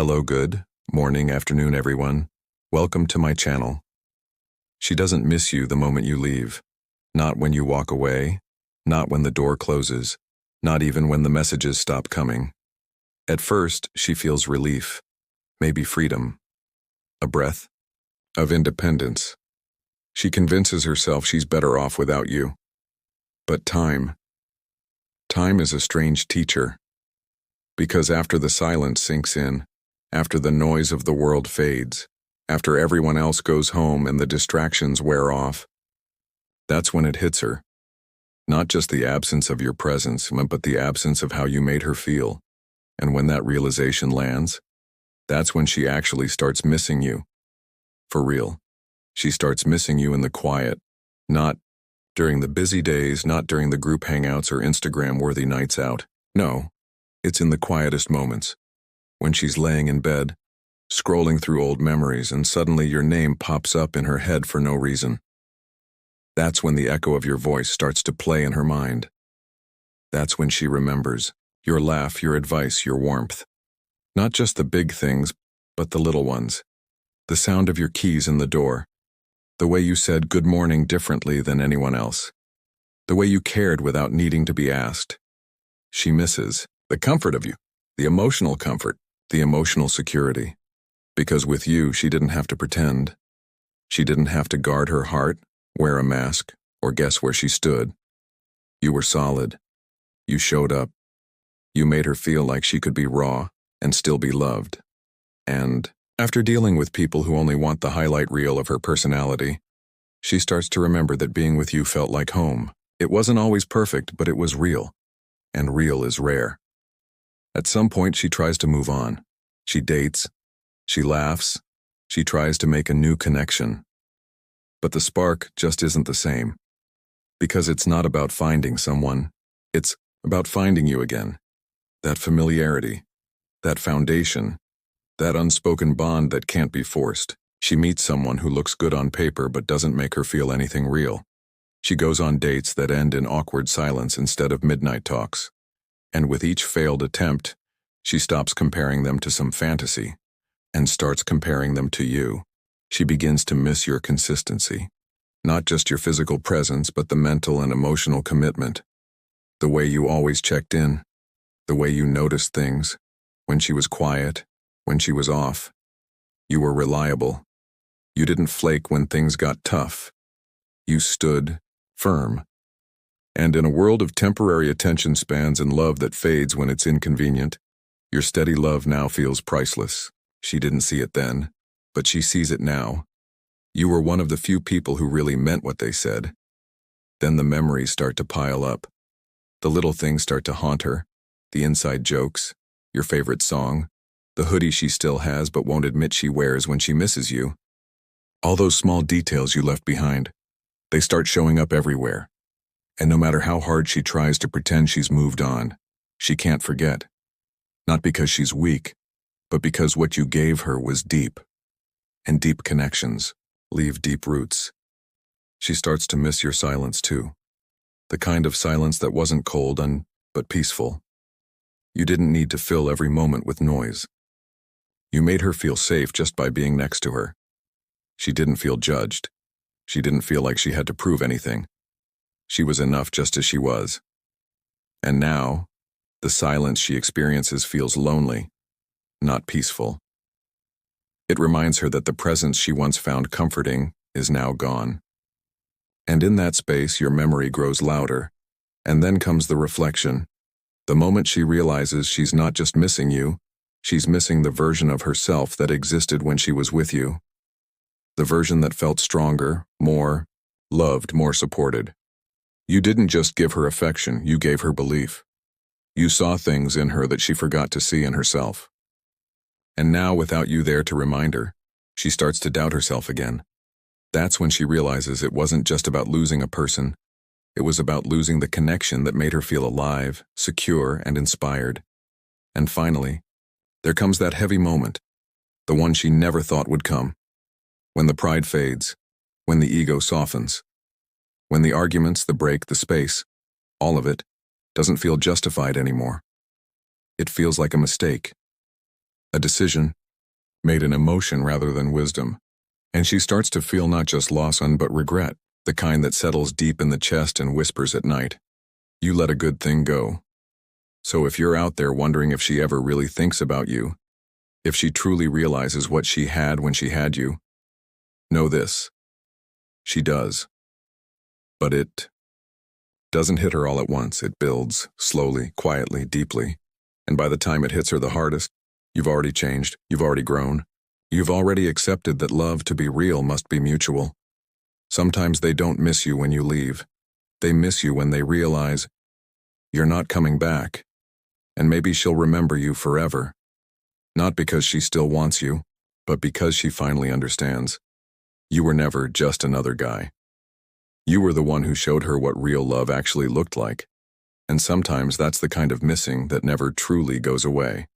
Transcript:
Hello, good morning, afternoon, everyone. Welcome to my channel. She doesn't miss you the moment you leave. Not when you walk away, not when the door closes, not even when the messages stop coming. At first, she feels relief, maybe freedom, a breath of independence. She convinces herself she's better off without you. But time is a strange teacher. Because after the silence sinks in, after the noise of the world fades, after everyone else goes home and the distractions wear off, that's when it hits her. Not just the absence of your presence, but the absence of how you made her feel. And when that realization lands, that's when she actually starts missing you. For real. She starts missing you in the quiet, not during the busy days, not during the group hangouts or Instagram-worthy nights out. No, it's in the quietest moments. When she's laying in bed, scrolling through old memories, and suddenly your name pops up in her head for no reason. That's when the echo of your voice starts to play in her mind. That's when she remembers your laugh, your advice, your warmth. Not just the big things, but the little ones. The sound of your keys in the door. The way you said good morning differently than anyone else. The way you cared without needing to be asked. She misses the comfort of you, the emotional comfort, the emotional security. Because with you, she didn't have to pretend. She didn't have to guard her heart, wear a mask, or guess where she stood. You were solid. You showed up. You made her feel like she could be raw and still be loved. And after dealing with people who only want the highlight reel of her personality, she starts to remember that being with you felt like home. It wasn't always perfect, but it was real. And real is rare. At some point, she tries to move on. She dates. She laughs. She tries to make a new connection. But the spark just isn't the same. Because it's not about finding someone. It's about finding you again. That familiarity. That foundation. That unspoken bond that can't be forced. She meets someone who looks good on paper but doesn't make her feel anything real. She goes on dates that end in awkward silence instead of midnight talks. And with each failed attempt, she stops comparing them to some fantasy and starts comparing them to you. She begins to miss your consistency. Not just your physical presence, but the mental and emotional commitment. The way you always checked in. The way you noticed things. When she was quiet. When she was off. You were reliable. You didn't flake when things got tough. You stood firm. And in a world of temporary attention spans and love that fades when it's inconvenient, your steady love now feels priceless. She didn't see it then, but she sees it now. You were one of the few people who really meant what they said. Then the memories start to pile up. The little things start to haunt her. The inside jokes, your favorite song, the hoodie she still has but won't admit she wears when she misses you. All those small details you left behind, they start showing up everywhere. And no matter how hard she tries to pretend she's moved on, she can't forget. Not because she's weak, but because what you gave her was deep. And deep connections leave deep roots. She starts to miss your silence too. The kind of silence that wasn't cold but peaceful. You didn't need to fill every moment with noise. You made her feel safe just by being next to her. She didn't feel judged. She didn't feel like she had to prove anything. She was enough just as she was. And now, the silence she experiences feels lonely, not peaceful. It reminds her that the presence she once found comforting is now gone. And in that space, your memory grows louder. And then comes the reflection. The moment she realizes she's not just missing you, she's missing the version of herself that existed when she was with you. The version that felt stronger, more loved, more supported. You didn't just give her affection, you gave her belief. You saw things in her that she forgot to see in herself. And now, without you there to remind her, she starts to doubt herself again. That's when she realizes it wasn't just about losing a person. It was about losing the connection that made her feel alive, secure, and inspired. And finally, there comes that heavy moment, the one she never thought would come. When the pride fades, when the ego softens, when the arguments, the break, the space, all of it, doesn't feel justified anymore. It feels like a mistake. a decision, made in emotion rather than wisdom. And she starts to feel not just loss but regret, the kind that settles deep in the chest and whispers at night. You let a good thing go. So if you're out there wondering if she ever really thinks about you, if she truly realizes what she had when she had you, know this. She does. But it doesn't hit her all at once. It builds, slowly, quietly, deeply. And by the time it hits her the hardest, you've already changed, you've already grown. You've already accepted that love to be real must be mutual. Sometimes they don't miss you when you leave. They miss you when they realize you're not coming back. And maybe she'll remember you forever. Not because she still wants you, but because she finally understands. You were never just another guy. You were the one who showed her what real love actually looked like. And sometimes that's the kind of missing that never truly goes away.